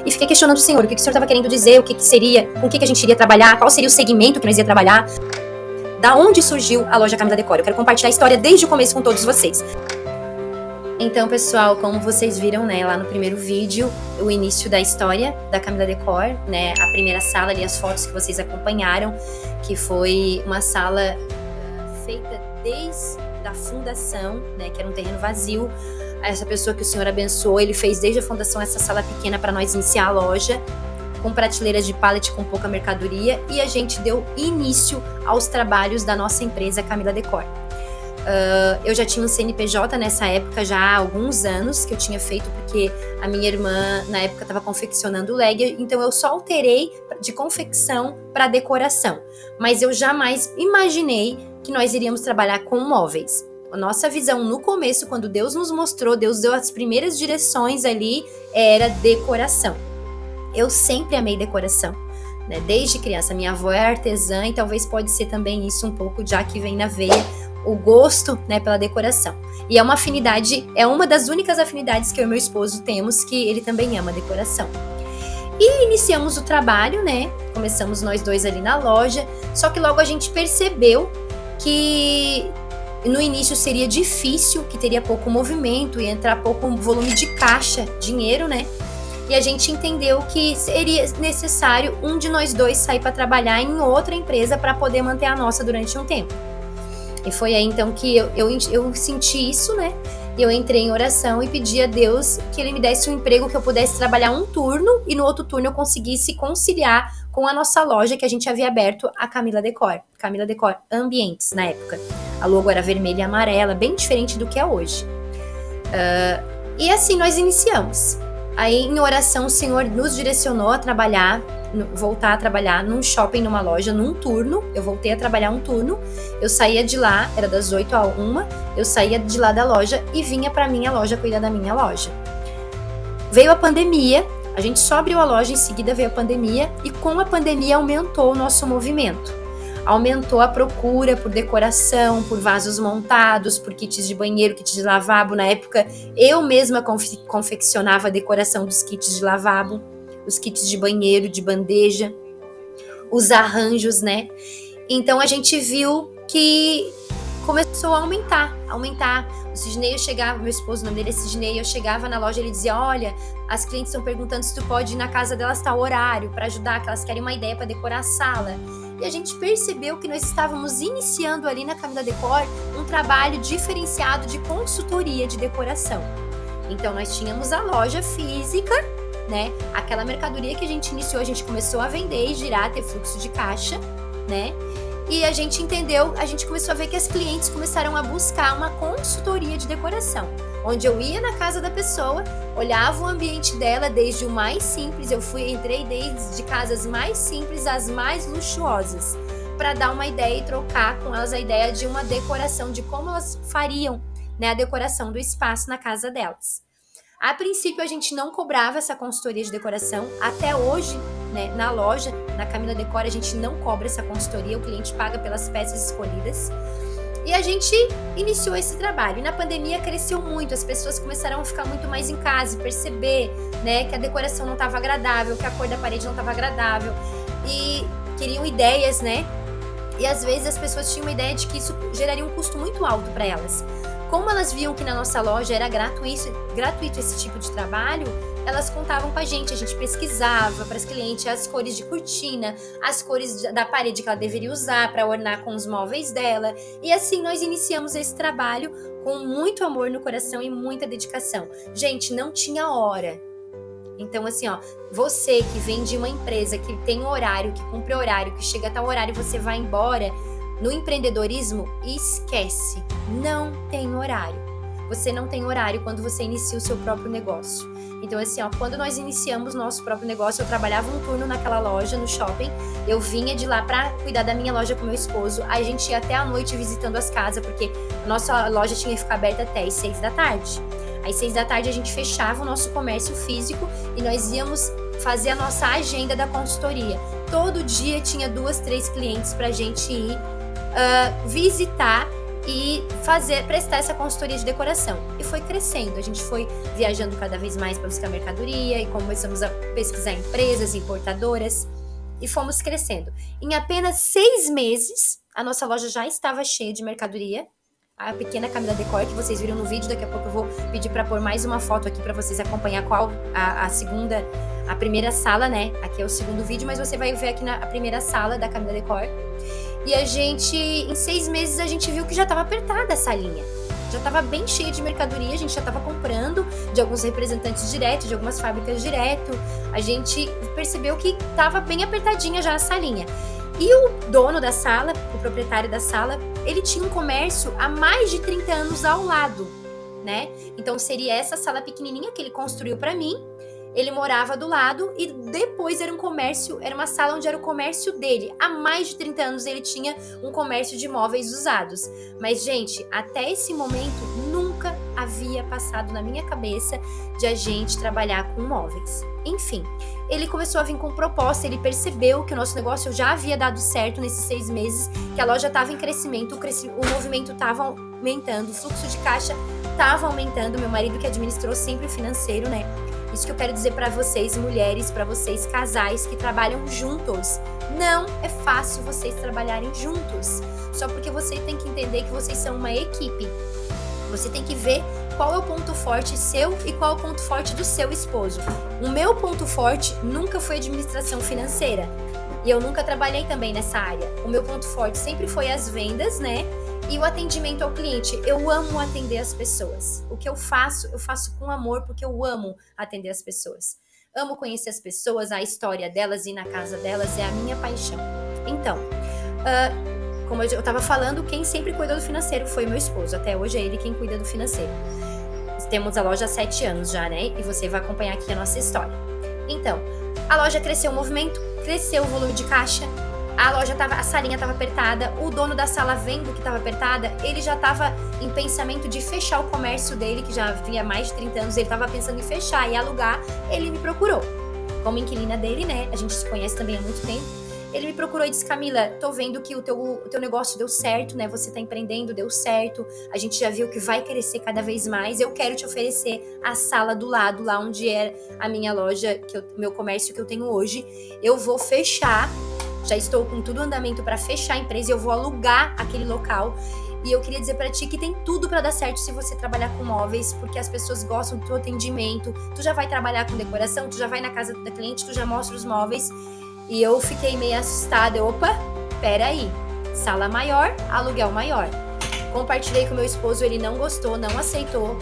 e fiquei questionando o Senhor, o que o Senhor estava querendo dizer, o que seria, com o que a gente iria trabalhar, qual seria o segmento que nós ia trabalhar, da onde surgiu a loja Camila Decor. Eu quero compartilhar a história desde o começo com todos vocês. Então, pessoal, como vocês viram, né, lá no primeiro vídeo, o início da história da Camila Decor, né, a primeira sala ali, as fotos que vocês acompanharam, que foi uma sala feita desde a fundação, né, que era um terreno vazio. Essa pessoa que o Senhor abençoou, ele fez desde a fundação essa sala pequena para nós iniciar a loja, com prateleiras de pallet com pouca mercadoria, e a gente deu início aos trabalhos da nossa empresa Camila Decor. Eu já tinha um CNPJ nessa época, já há alguns anos que eu tinha feito, porque a minha irmã na época estava confeccionando leg, então eu só alterei de confecção para decoração, mas eu jamais imaginei que nós iríamos trabalhar com móveis. A nossa visão no começo, quando Deus nos mostrou, Deus deu as primeiras direções ali, era decoração. Eu sempre amei decoração, né? Desde criança. Minha avó é artesã e talvez pode ser também isso um pouco, já que vem na veia, o gosto, né, pela decoração. E é uma afinidade, é uma das únicas afinidades que eu e meu esposo temos, que ele também ama decoração. E iniciamos o trabalho, né? Começamos nós dois ali na loja, só que logo a gente percebeu que no início seria difícil, que teria pouco movimento, ia entrar pouco volume de caixa, dinheiro, né? E a gente entendeu que seria necessário um de nós dois sair para trabalhar em outra empresa para poder manter a nossa durante um tempo. E foi aí então que eu senti isso, né? Eu entrei em oração e pedi a Deus que Ele me desse um emprego que eu pudesse trabalhar um turno e no outro turno eu conseguisse conciliar com a nossa loja que a gente havia aberto, a Camila Decor Ambientes na época. A logo era vermelha e amarela, bem diferente do que é hoje. E assim nós iniciamos. Aí em oração o Senhor nos direcionou a trabalhar, voltar a trabalhar num shopping, numa loja, num turno. Eu voltei a trabalhar um turno, eu saía de lá, era das 8 à 1, eu saía de lá da loja e vinha pra minha loja cuidar da minha loja. Veio a pandemia, a gente só abriu a loja, em seguida veio a pandemia, e com a pandemia aumentou o nosso movimento. Aumentou a procura por decoração, por vasos montados, por kits de banheiro, kits de lavabo. Na época, eu mesma confeccionava a decoração dos kits de lavabo, os kits de banheiro, de bandeja, os arranjos, né? Então, a gente viu que começou a aumentar. O Sidney, eu chegava, meu esposo, o nome dele é Sidney, eu chegava na loja, ele dizia, olha, as clientes estão perguntando se tu pode ir na casa delas tal horário, para ajudar, que elas querem uma ideia para decorar a sala. E a gente percebeu que nós estávamos iniciando ali na Camila Decor um trabalho diferenciado de consultoria de decoração. Então, nós tínhamos a loja física, né? Aquela mercadoria que a gente iniciou, a gente começou a vender e girar, ter fluxo de caixa, né? E a gente entendeu, a gente começou a ver que as clientes começaram a buscar uma consultoria de decoração, onde eu ia na casa da pessoa, olhava o ambiente dela desde o mais simples, entrei desde casas mais simples às mais luxuosas, para dar uma ideia e trocar com elas a ideia de uma decoração, de como elas fariam, né, a decoração do espaço na casa delas. A princípio a gente não cobrava essa consultoria de decoração, até hoje, né, na loja, na Camila Decor, a gente não cobra essa consultoria, o cliente paga pelas peças escolhidas. E a gente iniciou esse trabalho. E na pandemia cresceu muito, as pessoas começaram a ficar muito mais em casa e perceber, né, que a decoração não estava agradável, que a cor da parede não estava agradável. E queriam ideias, né? E às vezes as pessoas tinham uma ideia de que isso geraria um custo muito alto para elas. Como elas viam que na nossa loja era gratuito esse tipo de trabalho, elas contavam com a gente pesquisava para as clientes as cores de cortina, as cores da parede que ela deveria usar para ornar com os móveis dela. E assim nós iniciamos esse trabalho com muito amor no coração e muita dedicação. Gente, não tinha hora. Então assim, ó, você que vem de uma empresa que tem um horário, que cumpre horário, que chega a tal horário e você vai embora, no empreendedorismo, esquece, não tem horário. Você não tem horário quando você inicia o seu próprio negócio. Então assim, ó, quando nós iniciamos nosso próprio negócio, eu trabalhava um turno naquela loja, no shopping, eu vinha de lá para cuidar da minha loja com meu esposo, a gente ia até a noite visitando as casas, porque a nossa loja tinha que ficar aberta até às 6 da tarde. Às 6 da tarde a gente fechava o nosso comércio físico e nós íamos fazer a nossa agenda da consultoria. Todo dia tinha 2, 3 clientes pra gente ir visitar e prestar essa consultoria de decoração. E foi crescendo, a gente foi viajando cada vez mais para buscar mercadoria e começamos a pesquisar empresas, importadoras e fomos crescendo. Em apenas 6 meses, a nossa loja já estava cheia de mercadoria. A pequena Camila Decor, que vocês viram no vídeo, daqui a pouco eu vou pedir para pôr mais uma foto aqui para vocês acompanhar qual a primeira sala, né? Aqui é o segundo vídeo, mas você vai ver aqui na primeira sala da Camila Decor. E a gente, em 6 meses, a gente viu que já estava apertada essa linha. Já estava bem cheia de mercadoria, a gente já estava comprando de alguns representantes direto, de algumas fábricas direto. A gente percebeu que estava bem apertadinha já essa linha. E o dono da sala, o proprietário da sala, ele tinha um comércio há mais de 30 anos ao lado, né? Então seria essa sala pequenininha que ele construiu para mim. Ele morava do lado e depois era uma sala onde era o comércio dele. Há mais de 30 anos ele tinha um comércio de móveis usados. Mas, gente, até esse momento nunca havia passado na minha cabeça de a gente trabalhar com móveis. Enfim, ele começou a vir com proposta, ele percebeu que o nosso negócio já havia dado certo nesses 6 meses, que a loja estava em crescimento, o movimento estava aumentando, o fluxo de caixa estava aumentando. Meu marido que administrou sempre o financeiro, né? Isso que eu quero dizer para vocês, mulheres, para vocês, casais que trabalham juntos. Não é fácil vocês trabalharem juntos. Só porque você tem que entender que vocês são uma equipe. Você tem que ver qual é o ponto forte seu e qual é o ponto forte do seu esposo. O meu ponto forte nunca foi administração financeira. E eu nunca trabalhei também nessa área. O meu ponto forte sempre foi as vendas, né? E o atendimento ao cliente. Eu amo atender as pessoas. O que eu faço com amor, porque eu amo atender as pessoas. Amo conhecer as pessoas, a história delas, ir na casa delas, é a minha paixão. Então, como eu estava falando, quem sempre cuidou do financeiro foi o meu esposo. Até hoje é ele quem cuida do financeiro. Temos a loja há 7 anos já, né? E você vai acompanhar aqui a nossa história. Então, a loja cresceu o movimento, cresceu o volume de caixa. A salinha estava apertada, o dono da sala vendo que estava apertada, ele já estava em pensamento de fechar o comércio dele, que já havia mais de 30 anos, ele estava pensando em fechar e alugar, ele me procurou. Como inquilina dele, né, a gente se conhece também há muito tempo, ele me procurou e disse: Camila, tô vendo que o teu negócio deu certo, né, você tá empreendendo, deu certo, a gente já viu que vai crescer cada vez mais, eu quero te oferecer a sala do lado, lá onde é a minha loja, meu comércio que eu tenho hoje, eu vou fechar. Já estou com tudo andamento para fechar a empresa e eu vou alugar aquele local. E eu queria dizer para ti que tem tudo para dar certo se você trabalhar com móveis, porque as pessoas gostam do teu atendimento. Tu já vai trabalhar com decoração, tu já vai na casa da cliente, tu já mostra os móveis. E eu fiquei meio assustada. Opa, peraí. Sala maior, aluguel maior. Compartilhei com meu esposo, ele não gostou, não aceitou.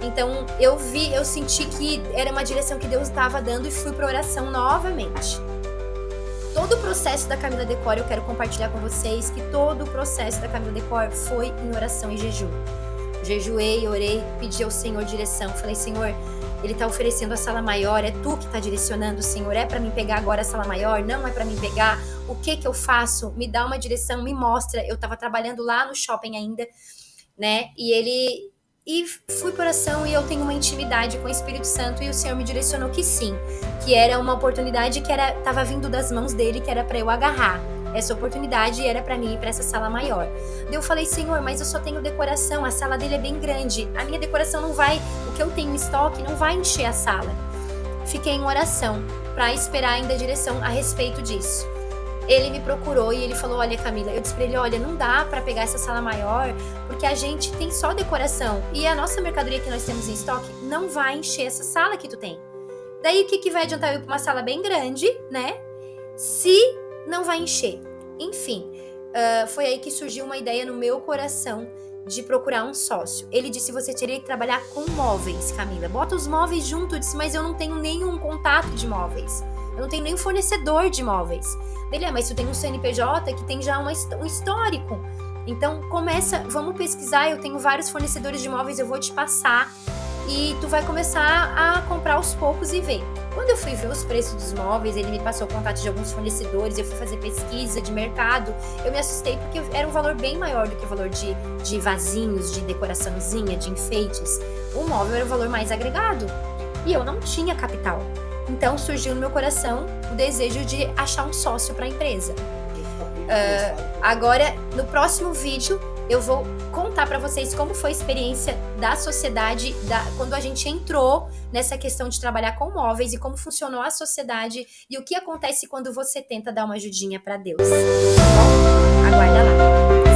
Então eu senti que era uma direção que Deus estava dando e fui para oração novamente. Todo o processo da Camila Decor, eu quero compartilhar com vocês que todo o processo da Camila Decor foi em oração e jejum. Jejuei, orei, pedi ao Senhor direção. Falei: Senhor, Ele tá oferecendo a sala maior, é Tu que tá direcionando, Senhor. É para mim pegar agora a sala maior? Não é para mim pegar? O que eu faço? Me dá uma direção, me mostra. Eu tava trabalhando lá no shopping ainda, né? E fui por oração e eu tenho uma intimidade com o Espírito Santo e o Senhor me direcionou que sim, que era uma oportunidade que tava vindo das mãos dele, que era para eu agarrar essa oportunidade e era para mim ir para essa sala maior. Daí eu falei: Senhor, mas eu só tenho decoração, a sala dele é bem grande, a minha decoração não vai, o que eu tenho em estoque não vai encher a sala. Fiquei em oração para esperar ainda a direção a respeito disso. Ele me procurou e ele falou: olha, Camila, eu disse pra ele: olha, não dá pra pegar essa sala maior, porque a gente tem só decoração e a nossa mercadoria que nós temos em estoque não vai encher essa sala que tu tem. Daí o que vai adiantar eu ir pra uma sala bem grande, né, se não vai encher? Enfim, foi aí que surgiu uma ideia no meu coração de procurar um sócio. Ele disse: você teria que trabalhar com móveis, Camila, bota os móveis junto. Eu disse: mas eu não tenho nenhum contato de móveis, eu não tenho nenhum fornecedor de móveis. Ele: mas tu tem um CNPJ que tem já um histórico. Então vamos pesquisar, eu tenho vários fornecedores de móveis, eu vou te passar e tu vai começar a comprar aos poucos e ver. Quando eu fui ver os preços dos móveis, ele me passou o contato de alguns fornecedores, eu fui fazer pesquisa de mercado, eu me assustei porque era um valor bem maior do que o valor de vasinhos, de decoraçãozinha, de enfeites. O móvel era o valor mais agregado e eu não tinha capital. Então surgiu no meu coração o desejo de achar um sócio para a empresa. Agora, no próximo vídeo, eu vou contar para vocês como foi a experiência da sociedade, quando a gente entrou nessa questão de trabalhar com móveis e como funcionou a sociedade e o que acontece quando você tenta dar uma ajudinha para Deus. Tá bom? Aguarda lá.